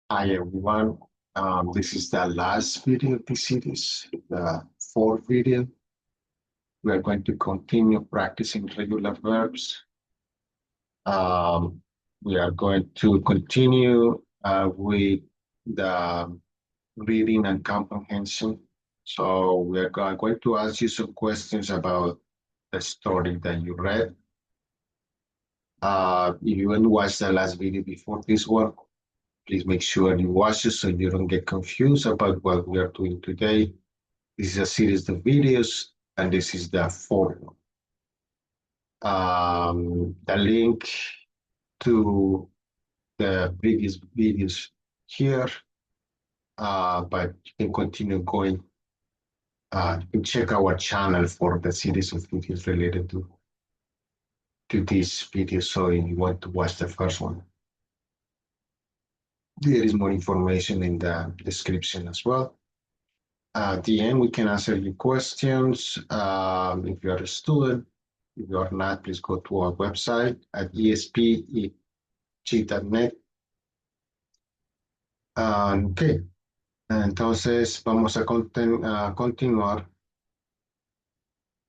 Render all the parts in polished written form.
Hi everyone. This is the last video of this series, the fourth video. We are going to continue practicing regular verbs. Um, we are going to continue with the reading and comprehension. So we are going to ask you some questions about the story that you read. If you haven't watched the last video before this one, please make sure you watch it so you don't get confused about what we are doing today. This is a series of videos, and this is the fourth one. The link to the previous videos here, but you can continue going. You can check our channel for the series of videos related to this video. So if you want to watch the first one, there is more information in the description as well. At the end, we can answer your questions. If you are a student, if you are not, please go to our website at espeg.net. Ok, entonces vamos a continuar.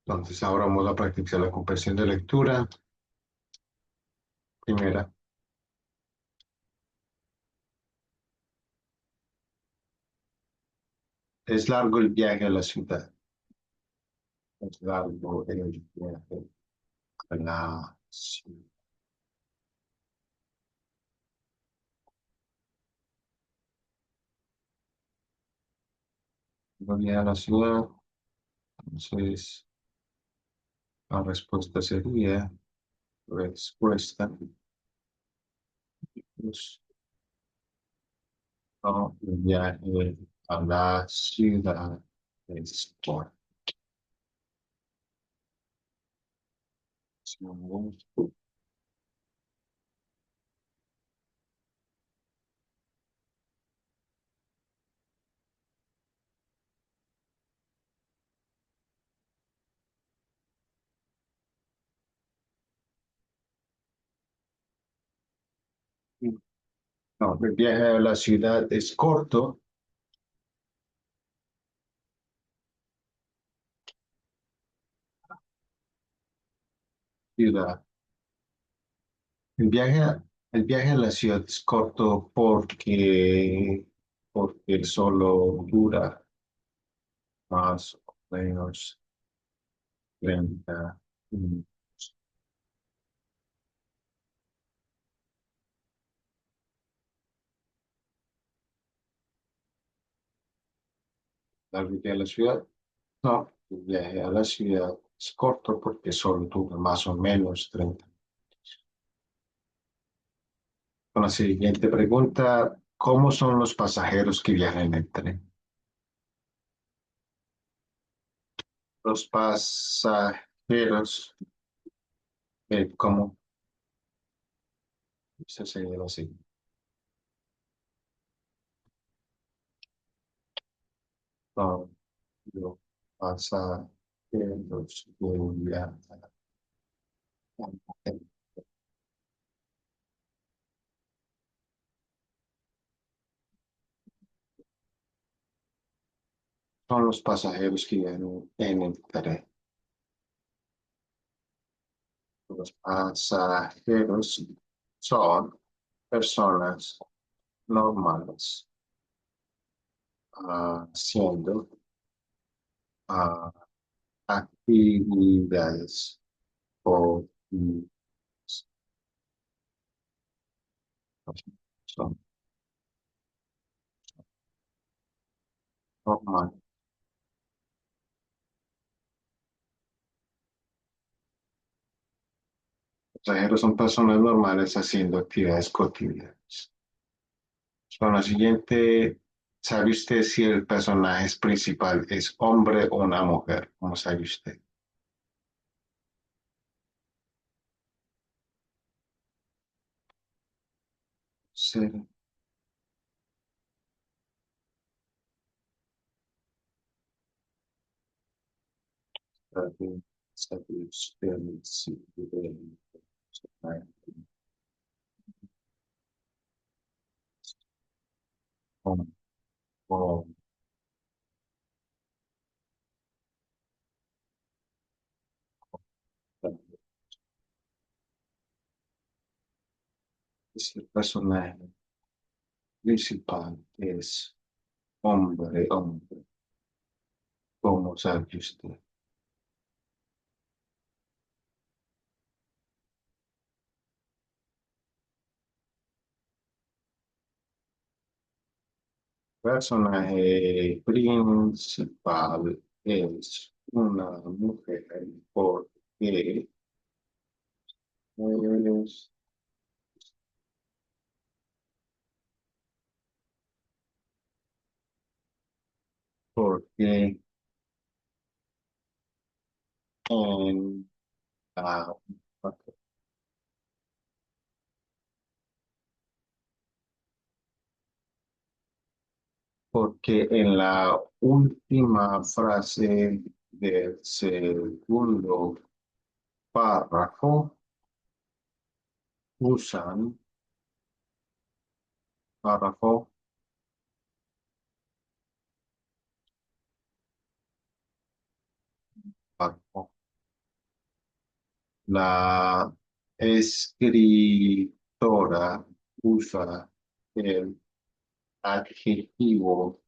Entonces ahora vamos a practicar la comprensión de lectura. Primera, es largo el viaje a la ciudad. Es largo el viaje a la ciudad. El viaje a la ciudad. Entonces la respuesta sería respuesta. Pues, no, el viaje a la ciudad es por. No, el viaje a la ciudad es corto. Ciudad. El viaje, el viaje a la ciudad es corto porque solo dura más o menos 30 minutos. El viaje a la ciudad, no, el viaje a la ciudad es corto porque solo dura más o menos 30 minutos. Con la siguiente pregunta, ¿cómo son los pasajeros que viajan en el tren? Los pasajeros, ¿cómo? Eso sería así. No, los pasajeros que viajan en el tren. Son los pasajeros que viajan en el tren. Los pasajeros son personas normales haciendo actividades o son normales. Los pasajeros son personas normales haciendo actividades cotidianas. Con la siguiente, ¿sabe usted si el personaje principal es hombre o una mujer? ¿Cómo sabe usted? Sí. ¿Sabe usted si Home, home. Si el personaje principal es hombre, hombre, ¿cómo sabe usted? Personaje principal es una mujer porque es porque en la, porque en la última frase del segundo párrafo usan párrafo, párrafo. La escritora usa el adjetivo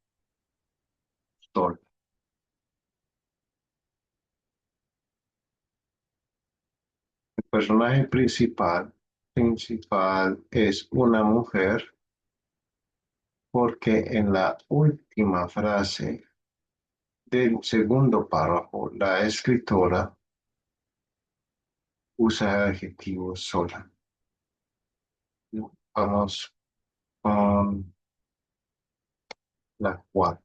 sol. El personaje principal es una mujer porque en la última frase del segundo párrafo la escritora usa el adjetivo sola. Vamos con la cual.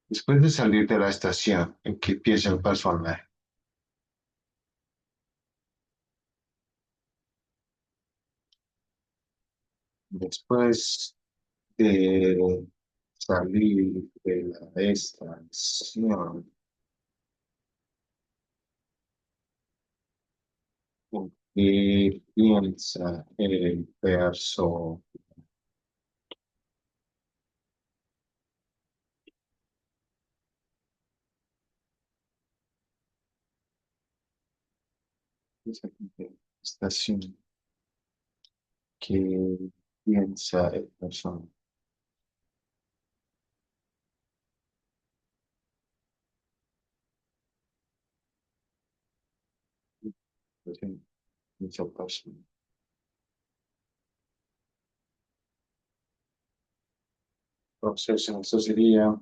Después de salir de la estación en que empieza el personaje, después de salir de la estación, que piensa el verso, estación, que piensa el verso, piensa el verso. Entonces, eso sería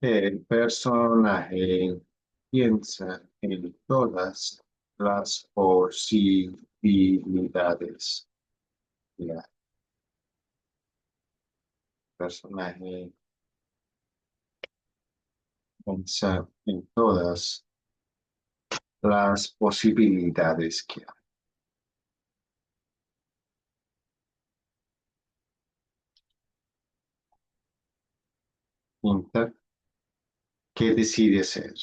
el personaje piensa en todas las posibilidades. El personaje piensa en todas las posibilidades que hay. ¿Qué decide hacer?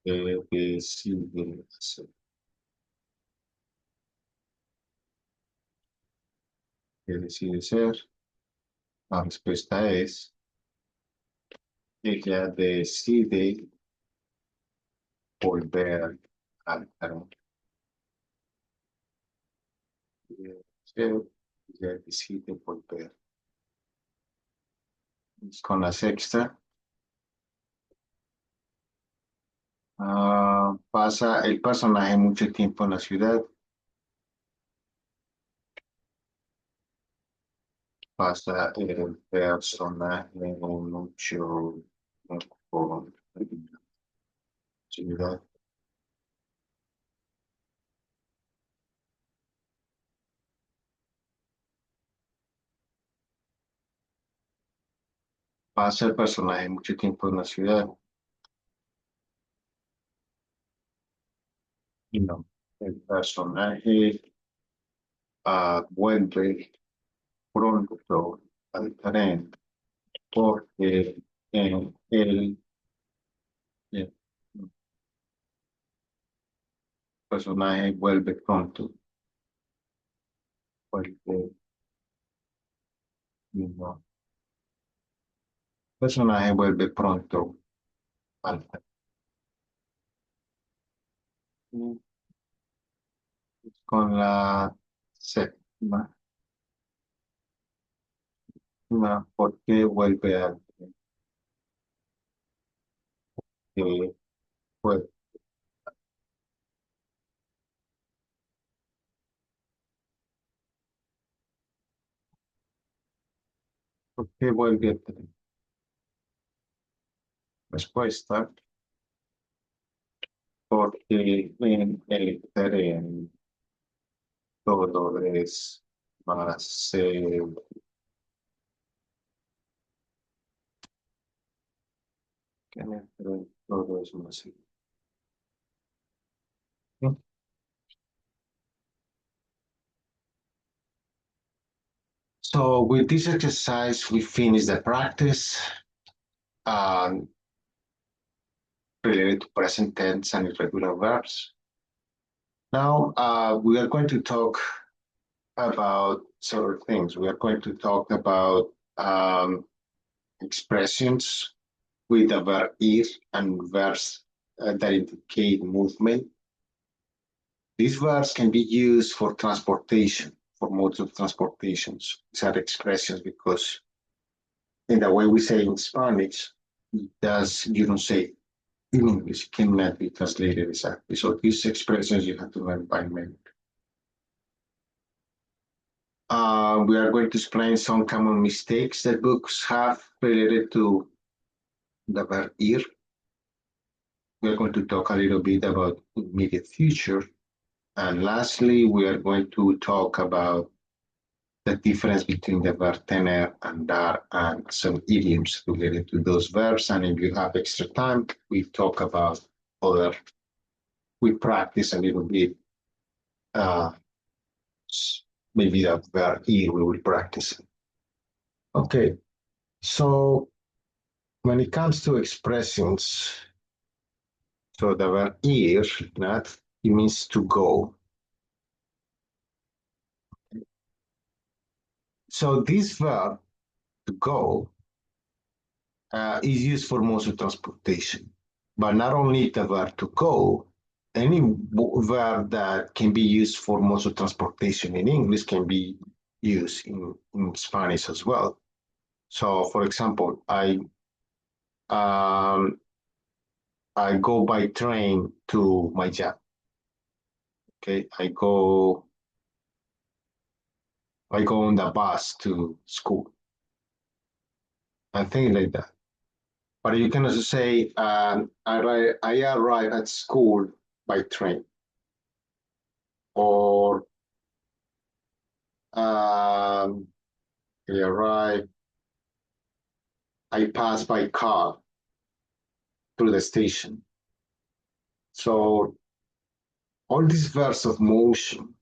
¿Qué decide hacer? ¿Qué decide hacer? La respuesta es, ella decide volver al carón. Ella decide volver. Con la sexta, pasa el personaje mucho tiempo en la ciudad, pasa el personaje mucho tiempo en la ciudad, pasa el personaje mucho tiempo en la ciudad, No, el personaje vuelve pronto al tren porque el personaje vuelve pronto, porque no, el personaje vuelve pronto al tren. Con la séptima, porque vuelve al tren. Pues, ¿por qué vuelve al tren? Respuesta, porque en el tren todo es más, que en el tren todo es más. ¿No? So with this exercise, we finish the practice um, related to present tense and irregular verbs. Now we are going to talk about several things. We are going to talk about expressions with the verb ir and verbs that indicate movement. These verbs can be used for transportation, for modes of transportations. These are expressions because in the way we say in Spanish, does you don't say in English, cannot be translated exactly. So these expressions you have to learn by memory. We are going to explain some common mistakes that books have related to the verb ir. We are going to talk a little bit about immediate future. And lastly, we are going to talk about the difference between the verb tener and dar and some idioms related to those verbs. And if you have extra time, we talk about other, we practice a little bit, uh, maybe the verb ir we will practice. Okay, so when it comes to expressions, so the verb ir, not, it means to go. So this verb, to go, is used for most of transportation. But not only the verb to go, any verb that can be used for most of transportation in English can be used in Spanish as well. So, for example, um, I go by train to my job. Okay, I go on the bus to school. And things like that. But you can also say, I arrive at school by train, or I arrive, I pass by car through the station. So all these verbs of motion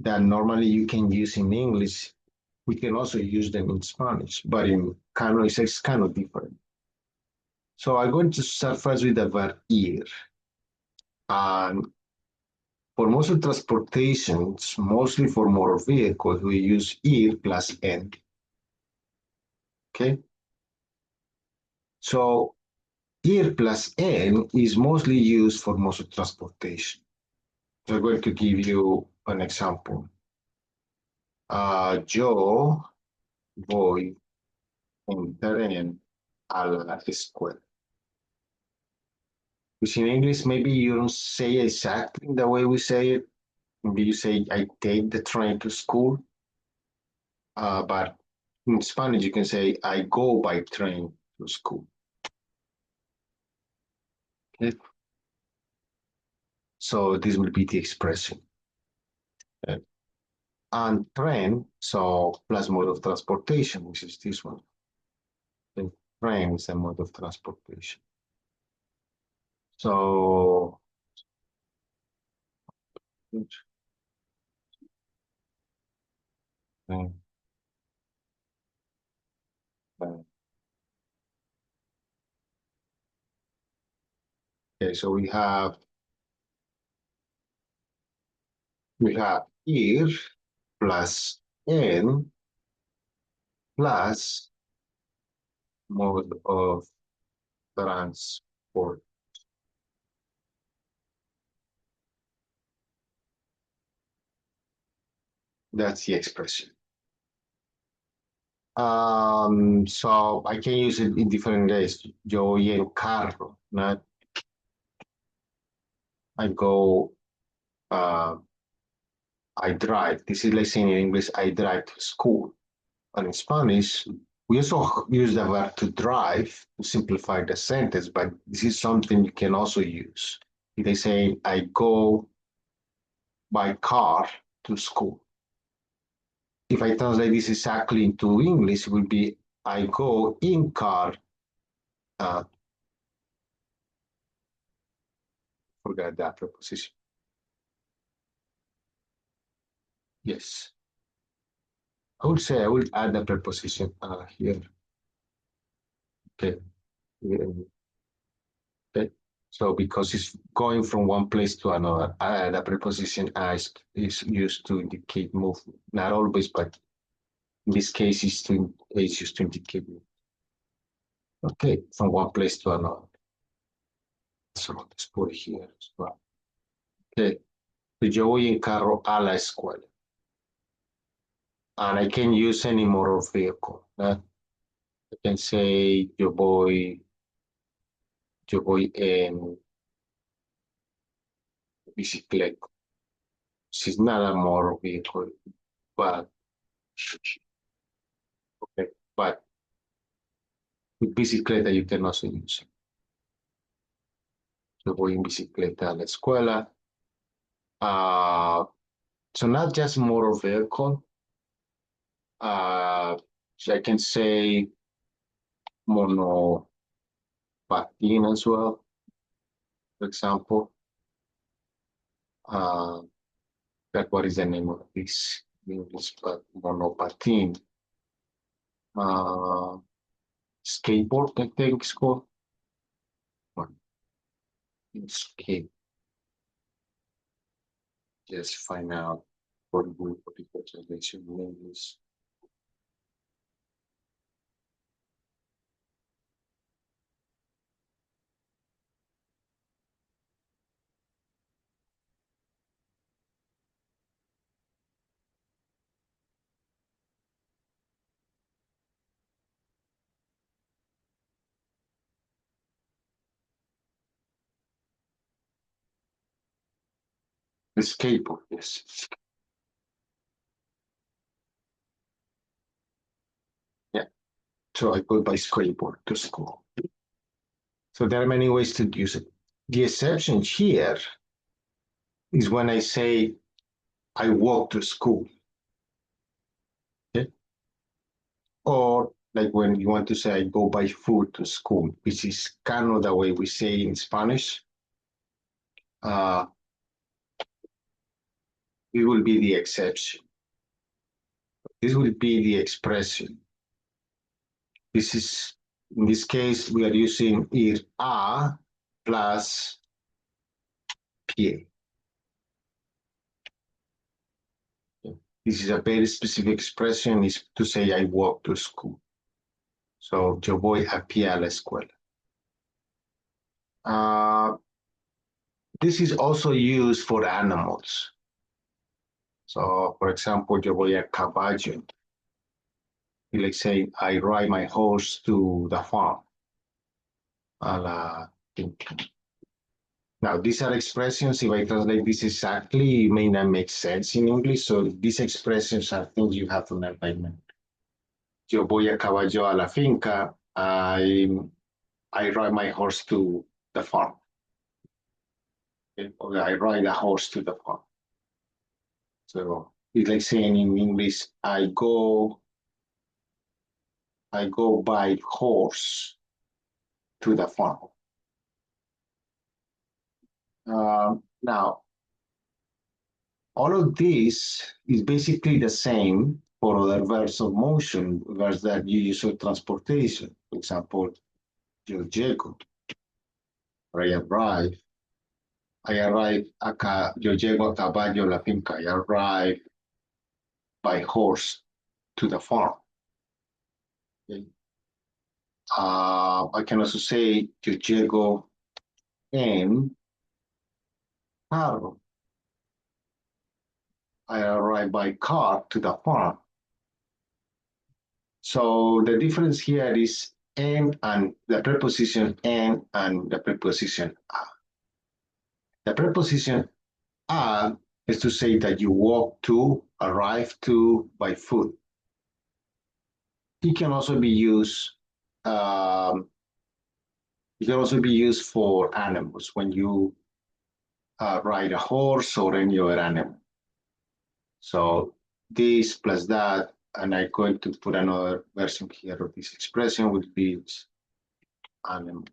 that normally you can use in English, we can also use them in Spanish, but in kind of, it's kind of different. So I'm going to start first with the verb ir. And for most of transportations, mostly for motor vehicles, we use ir plus en. Okay? So ir plus en is mostly used for most of transportation. So I'm going to give you an example. Yo voy en tren a la escuela. Which in English, maybe you don't say exactly the way we say it. Maybe you say, I take the train to school. But in Spanish, you can say, I go by train to school. Okay? So this will be the expression. Okay? And train, so plus mode of transportation, which is this one. The train is a mode of transportation. So Okay, so we have ir plus n plus mode of transport. That's the expression. So I can use it in different ways. Yo voy en carro, not I go, I drive. This is like saying in English, I drive to school. And in Spanish, we also use the verb to drive to simplify the sentence, but this is something you can also use. They say, I go by car to school. If I translate this exactly into English, it would be, I go in car. Forget that preposition. Yes. I would say I will add the preposition here. Okay. Okay. So because it's going from one place to another, the preposition is used to indicate movement. Not always, but in this case, it's used to indicate movement. Okay, from one place to another. So let's put it here as well. Okay. So yo voy en carro a la escuela. And I can use any motor vehicle. I can say yo voy en bicicleta. She's not a motor vehicle, but okay, but with bicicleta you can also use it. Yo voy en bicicleta a la escuela. So not just motor vehicle. So I can say monopatín as well, for example. That what is the name of this English, but monopatín. Skateboard, I think it's called. Skate. Just find out what the translation means. The skateboard, yes. Yeah. So I go by skateboard to school. So there are many ways to use it. The exception here is when I say I walk to school. Okay? Or like when you want to say I go by foot to school, which is kind of the way we say in Spanish. It will be the exception. This will be the expression. This is, in this case, we are using ir a plus pie. This is a very specific expression, is to say I walk to school. So yo voy a pie a la escuela. This is also used for animals. So, for example, yo voy a caballo. Like say, I ride my horse to the farm. A la finca. Now, these are expressions, if I translate this exactly, it may not make sense in English. So these expressions are things you have to learn by memory. Yo voy a caballo a la finca. I ride my horse to the farm. Okay? Or I ride a horse to the farm. So it's like saying in English, I go by horse to the farm. Now, All of this is basically the same for other verbs of motion, verbs that you use for transportation. For example, yo llego, or I arrive. I arrive acá, yo llego a caballo a la finca. I arrive by horse to the farm. Okay. I can also say yo llego en carro. I arrive by car to the farm. So the difference here is en and the preposition en and the preposition a. The preposition a is to say that you walk to, arrive to by foot. It can also be used. It can also be used for animals when you ride a horse or any other animal. So this plus that, and I'm going to put another version here of this expression, which is animal.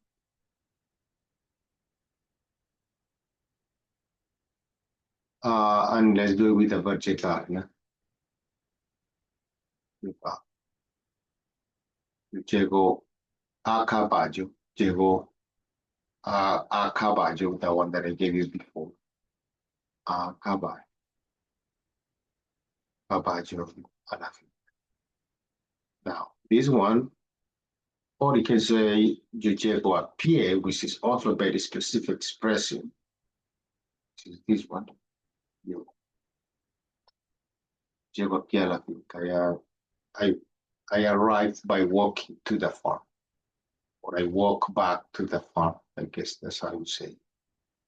And let's do it with the verb llegar. ¿No? Llego a caballo, llego a caballo, the one that I gave you before. A caballo. Caballo a la fin. Now, this one, or you can say yo llego a pie, which is also a very specific expression. Which is this one. Yo llego a pie a la finca. I arrived by walking to the farm, or I walk back to the farm. I guess that's how you say.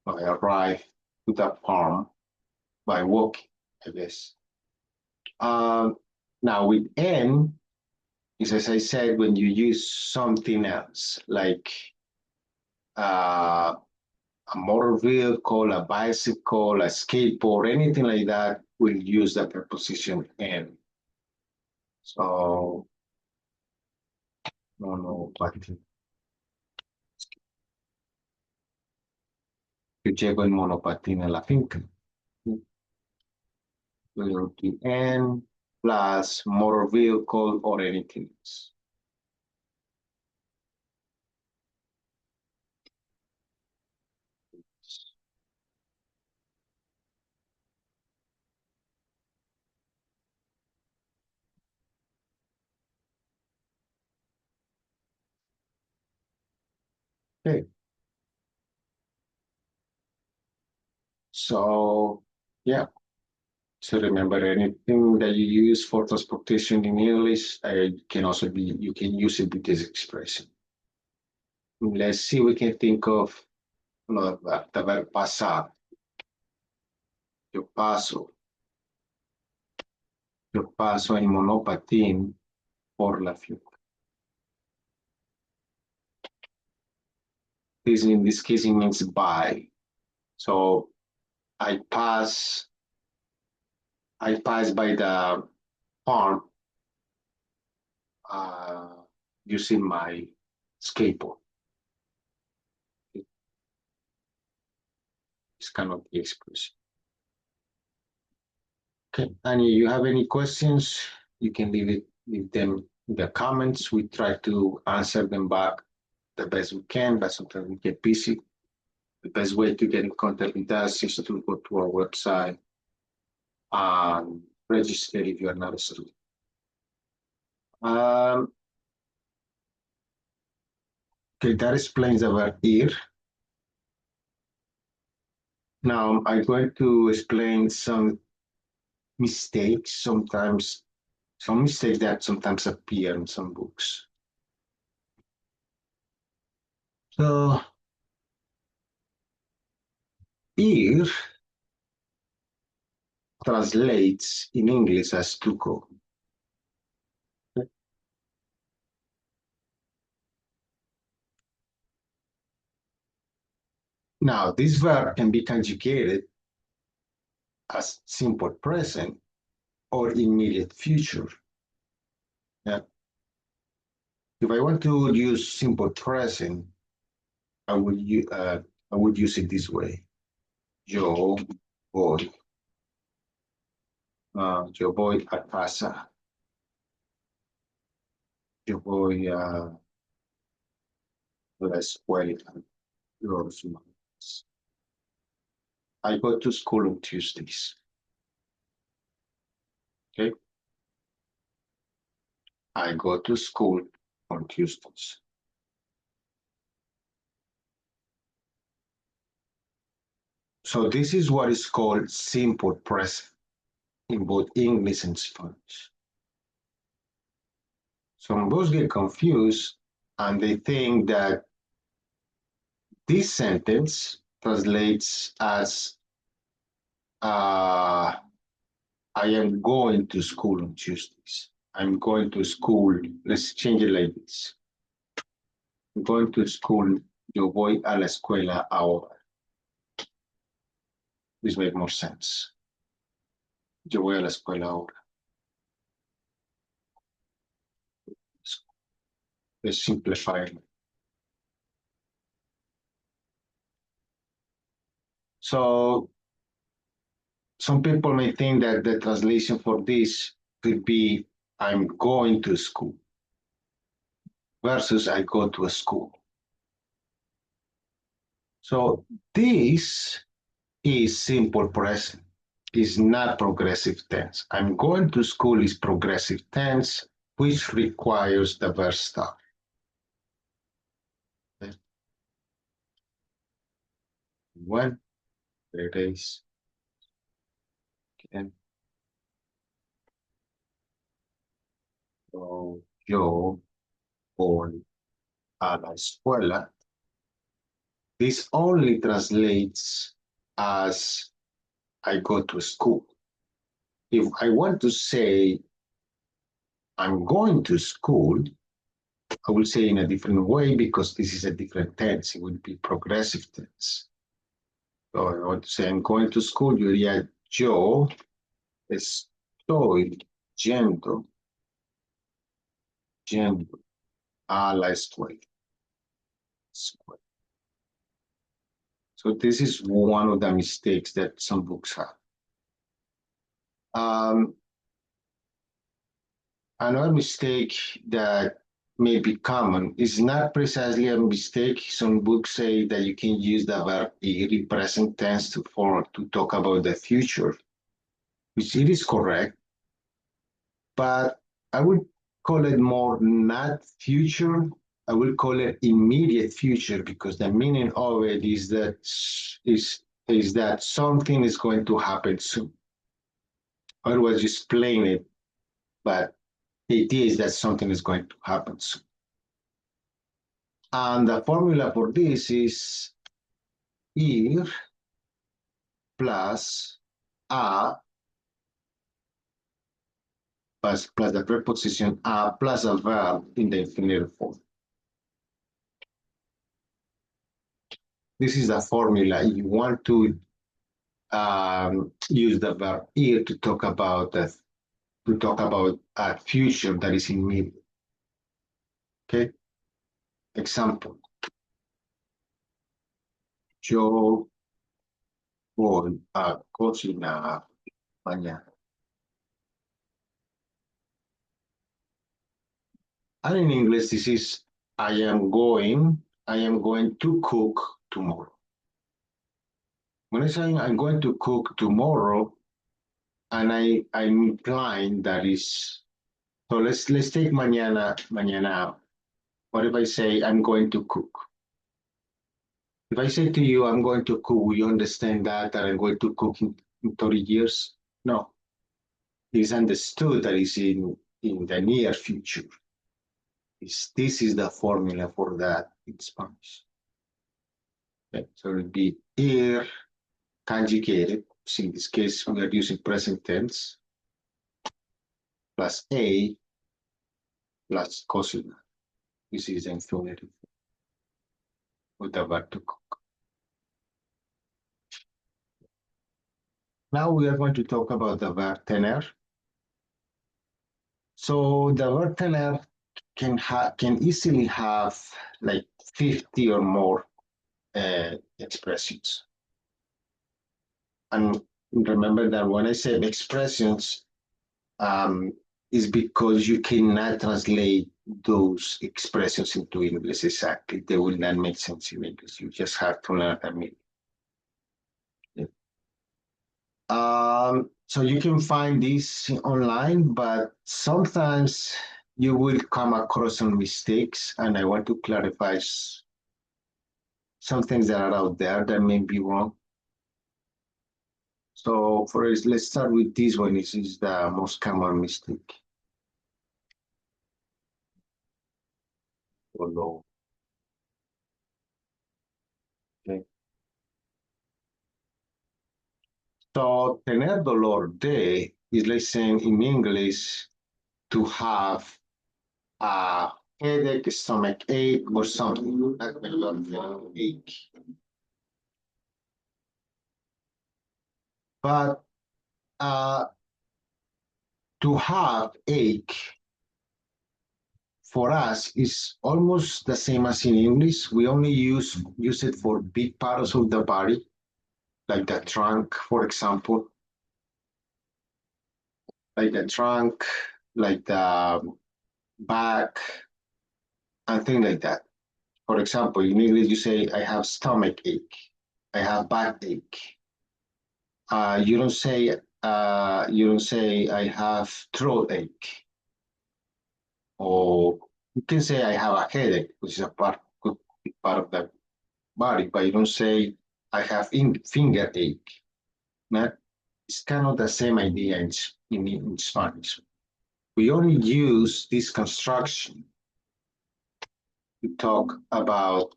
I arrive to the farm by walking, I guess. Now with N, is as I said, when you use something else, like a motor vehicle, a bicycle, a skateboard, anything like that, we'll use the preposition N. So, monopatín. Yo llego en monopatín a la finca. Will be N plus motor vehicle or anything else. Okay. So, yeah. So remember, anything that you use for transportation in English can also be, you can use it with this expression. Let's see, we can think of the verb pasar. Yo paso en monopatín por la finca. This in this case, it means by. So I pass by the farm using my skateboard. It's kind of the expression. Okay, and if you have any questions, you can leave them in the comments. We try to answer them back the best we can, but sometimes we get busy. The best way to get in contact with us is to go to our website and register if you are not a student. Okay, that explains the verb ir. Now I'm going to explain some mistakes, some mistakes that sometimes appear in some books. So, ir translates in English as to go. Now, this verb can be conjugated as simple present or immediate future. Yeah. If I want to use simple present, I would use it this way. Yo voy Yo voy a casa. Yo voy a la escuela los martes. I go to school on Tuesdays. Okay. I go to school on Tuesdays. So this is what is called simple present in both English and Spanish. Some both get confused and they think that this sentence translates as I am going to school on Tuesdays. I'm going to school. Let's change it like this. I'm going to school. Yo voy a la escuela ahora. This makes more sense. Yo voy a la escuela ahora. Let's simplify it. So some people may think that the translation for this could be I'm going to school versus I go to a school. So this is simple present. Is not progressive tense. I'm going to school is progressive tense, which requires the verb start. Okay. When, 3 days. Okay. So, yo voy a la escuela. This only translates as I go to school. If I want to say I'm going to school, I will say in a different way because this is a different tense. It would be progressive tense. So I want to say I'm going to school, yo diría yo estoy yendo a la escuela. So this is one of the mistakes that some books have. Another mistake that may be common is not precisely a mistake. Some books say that you can use the verb in present tense to talk about the future, which it is correct, but I would call it more not future. I will call it immediate future because the meaning of it is that something is going to happen soon. Otherwise, just explain it, but the idea is that something is going to happen soon. And the formula for this is ir plus a plus the preposition a plus a verb in the infinitive form. This is the formula. You want to use the verb ir to talk about a future that is immediate. Okay. Example. Yo voy a cocinar mañana. And in English, this is I am going to cook tomorrow. When I say I'm going to cook tomorrow, and I'm implying that is, so let's take mañana out. What if I say I'm going to cook? If I say to you, I'm going to cook, will you understand that I'm going to cook in 30 years? No. It's understood that it's in the near future. This is the formula for that in Spanish. Okay, so it would be ir conjugated. So in this case, we are using present tense plus a plus cocinar. This is the infinitive with the verb to cook. Now we are going to talk about the verb tener. So the verb tener can easily have like 50 or more expressions. And remember that when I say expressions, is because you cannot translate those expressions into English exactly. They will not make sense in English. You just have to learn the meaning. So you can find this online, but sometimes you will come across some mistakes, and I want to clarify some things that are out there that may be wrong. So let's start with this one. This is the most common mistake. Although, okay. So tener dolor de is like saying in English to have a headache, stomach ache, or something like that ache. But to have ache for us is almost the same as in English. We only use it for big parts of the body, like the trunk, for example, like the trunk, like the back, and things like that. For example, in English, you say, I have stomach ache, I have backache. You don't say I have throat ache, or you can say I have a headache, which is a part of the body, but you don't say I have finger ache. Not, it's kind of the same idea in Spanish. We only use this construction to talk about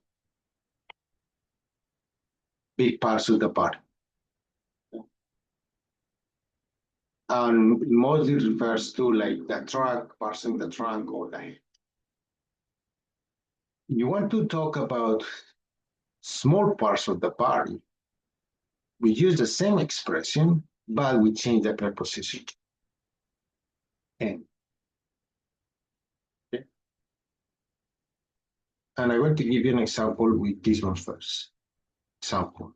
big parts of the body. And mostly refers to like the trunk, parts in the trunk or the head. You want to talk about small parts of the body, we use the same expression, but we change the preposition. And, okay. And I want to give you an example with this one first. Example.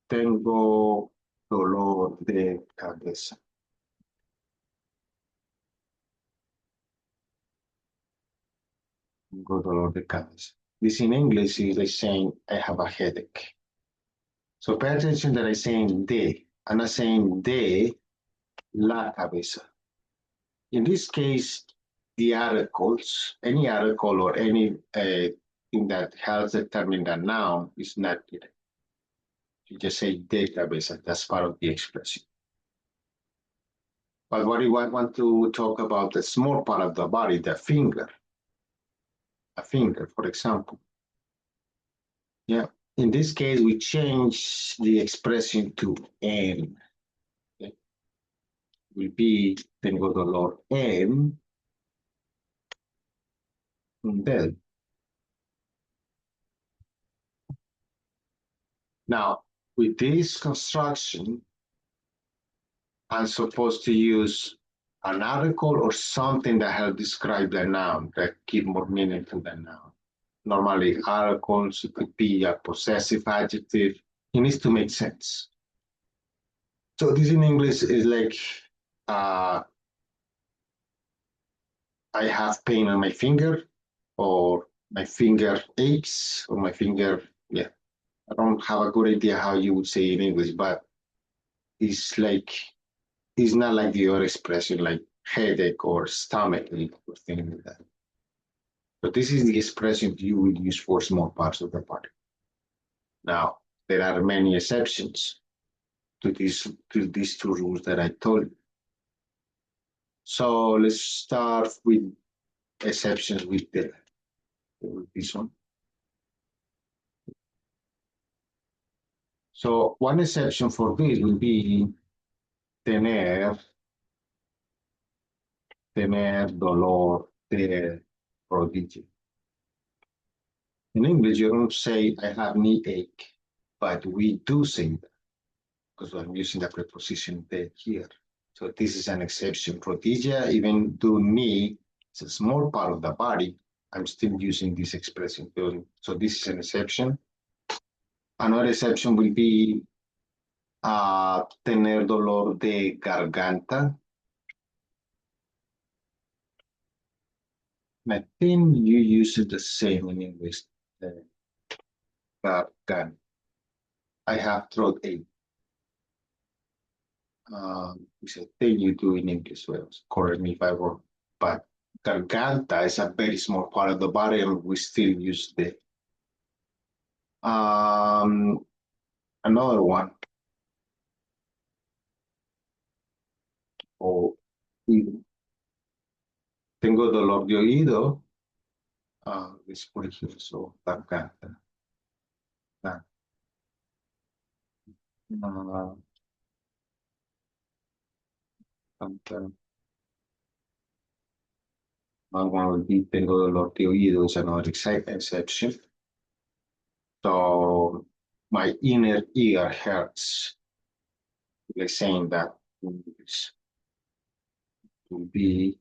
Tengo dolor de cabeza. Tengo dolor de cabeza. This in English is like saying I have a headache. So pay attention that I'm saying de. I'm not saying de la cabeza. In this case, the articles, any article or any thing that has determined a noun is not needed. You just say de cabeza, that's part of the expression. But what do I want to talk about the small part of the body, the finger. A finger, for example. Yeah, in this case, we change the expression to en. Okay. Will be tengo dolor en un dedo. Now, with this construction, I'm supposed to use an article or something that help describe the noun, that give more meaning to the noun. Normally, articles, it could be a possessive adjective. It needs to make sense. So this in English is like, I have pain on my finger, or my finger aches, or my finger, yeah. I don't have a good idea how you would say in English, but it's like, it's not like the other expression like headache or stomach ache or things like that. But this is the expression you would use for small parts of the body. Now, there are many exceptions to these two rules that I told you. So let's start with exceptions with this one. So one exception for this will be tener dolor de rodilla. In English, you don't say I have knee ache, but we do say that because I'm using the preposition de here. So this is an exception. Rodilla, even though knee is a small part of the body, I'm still using this expression. So this is an exception. Another exception will be Tener dolor de garganta. I think you use it the same in English. Garganta. I have throat ache. It's a thing you do in English. Well, correct me if I'm wrong. But garganta is a very small part of the body, and we still use the. Another one. O tengo dolor de oído. Es por ejemplo, garganta. Uh, tengo dolor de oído is another exception. So my inner ear hurts. Like saying that to be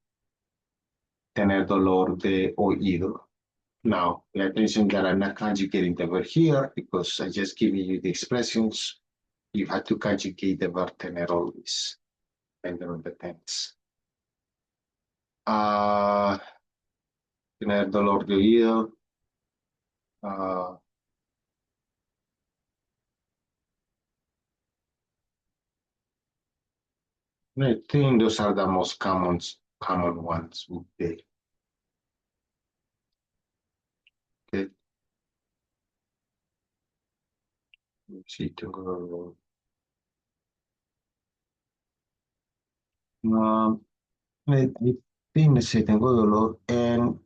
tener dolor de oído. Now, pay attention that I'm not conjugating the verb here because I just giving you the expressions. You have to conjugate the verb tener always, depending on the tense. Tener dolor de oído. I think those are the most common ones would be. Okay. Let's see, tengo dolor. I think I say tengo dolor, and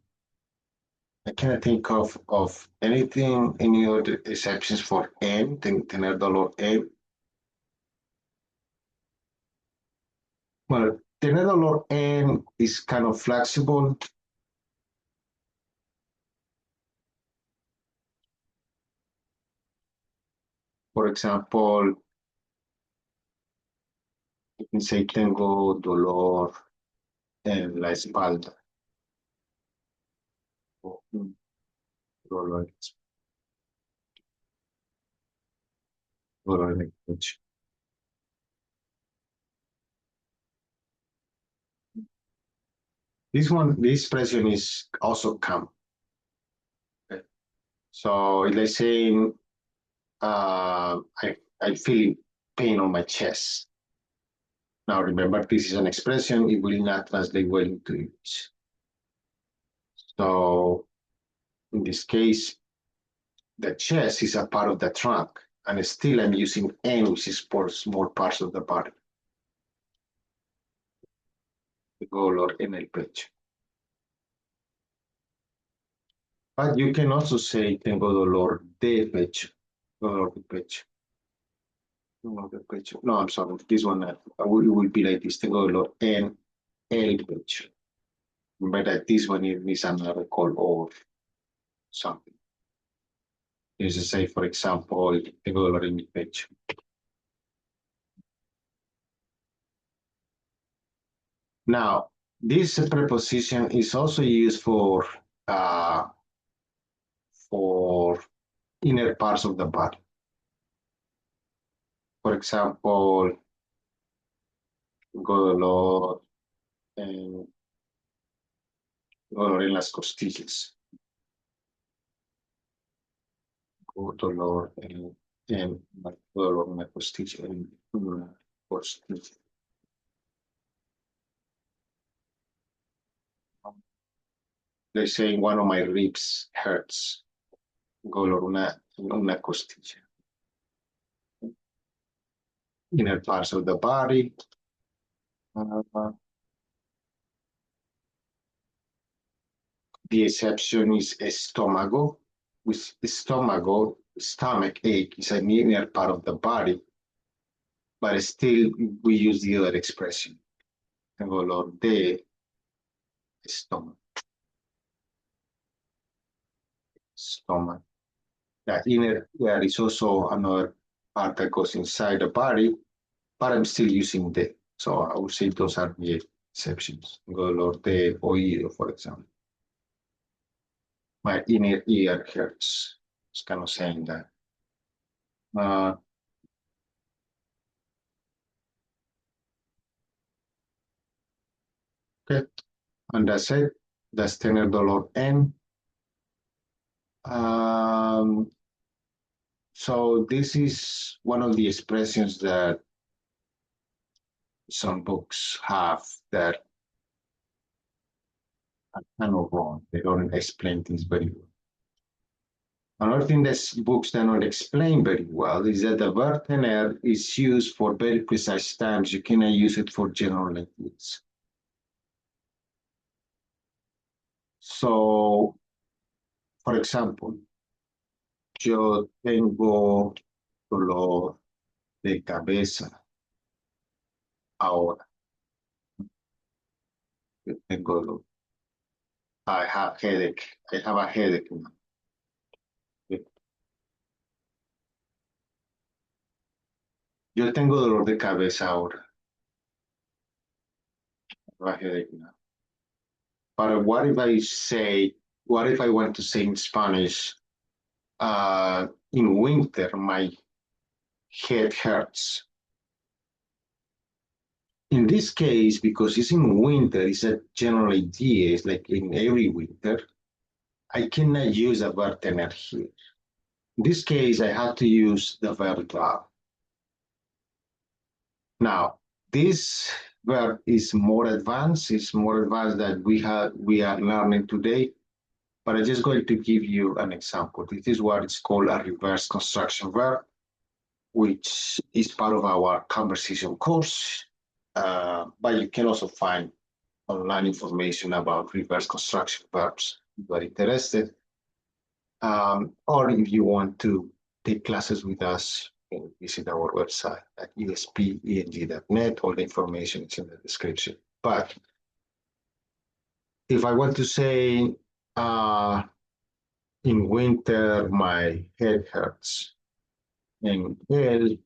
I can't think of anything, any other exceptions for en, tener dolor en. Well, tener dolor en is kind of flexible. For example, you can say tengo dolor en la espalda. Dolor en el pecho. This expression is also common. Okay. So let's say I feel pain on my chest. Now remember, this is an expression, it will not translate well into English. So in this case, the chest is a part of the trunk, and still I'm using en, which is for small parts of the body. Dolor en el pecho. But you can also say tengo dolor de pecho. Dolor de pecho. Dolor de pecho. No, I'm sorry. This one it will be like this. Tengo dolor en el pecho. Remember that this one is another call or something. You just say, for example, tengo dolor en mi pecho. Now, this preposition is also used for inner parts of the body. For example, dolor en las costillas. Dolor en dolor en la costilla. En una costilla. Let's say one of my ribs hurts. Dolor una costilla. Inner parts of the body. The exception is estómago. With stomach ache is an inner part of the body, but still we use the other expression. Dolor de estómago. Stomach. That inner, there is also another part that goes inside the body, but I'm still using the. So I would say those are the exceptions. Dolor de oído, for example. My inner ear hurts. It's kind of saying that. Okay, and that's it. That's tener dolor en. So this is one of the expressions that some books have that are kind of wrong. They don't explain things very well. Another thing that books do not explain very well is that the verb tener is used for very precise times. You cannot use it for general ideas. So, for example, yo tengo dolor de cabeza ahora. Yo tengo dolor. I have headache. I have a headache now. Yo tengo dolor de cabeza ahora. I have a headache now. But what if I say, what if I want to say in Spanish, in winter, my head hurts? In this case, because it's in winter, it's a general idea, it's like in every winter, I cannot use a verb tener here. In this case, I have to use the verb to. Now, this verb is more advanced, it's more advanced than we are learning today, but I'm just going to give you an example. This is what is called a reverse construction verb, which is part of our conversation course, but you can also find online information about reverse construction verbs if you are interested. Or if you want to take classes with us, you can visit our website at espeng.net. All the information is in the description. But if I want to say, in winter, my head hurts. En el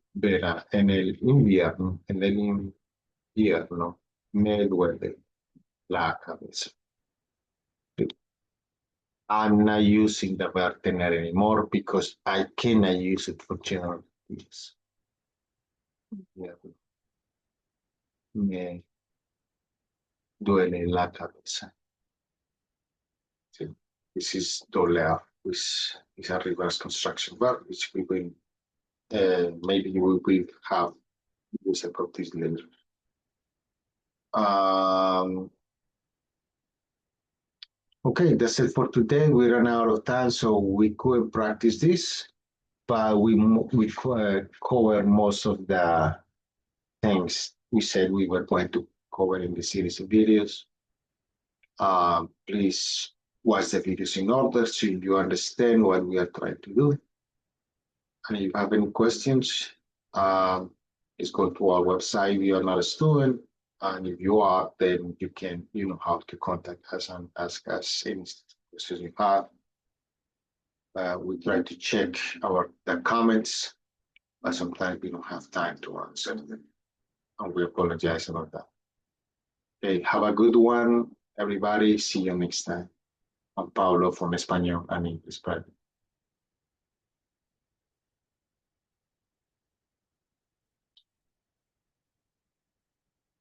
invierno, me duele la cabeza. I'm not using the verb tener anymore because I cannot use it for general use. Me duele la cabeza. This is doler, which is a reverse construction verb, which we will, maybe we will have use about this later. Okay, that's it for today. We ran out of time, so we could practice this, but we cover most of the things we said we were going to cover in the series of videos. Please watch the videos in order so you understand what we are trying to do. And if you have any questions, please go to our website if you are not a student. And if you are, then you know how to contact us and ask us any questions you have. We try to check the comments, but sometimes we don't have time to answer them. And we apologize about that. Okay, have a good one, everybody. See you next time. I'm Paulo from Español and English Private.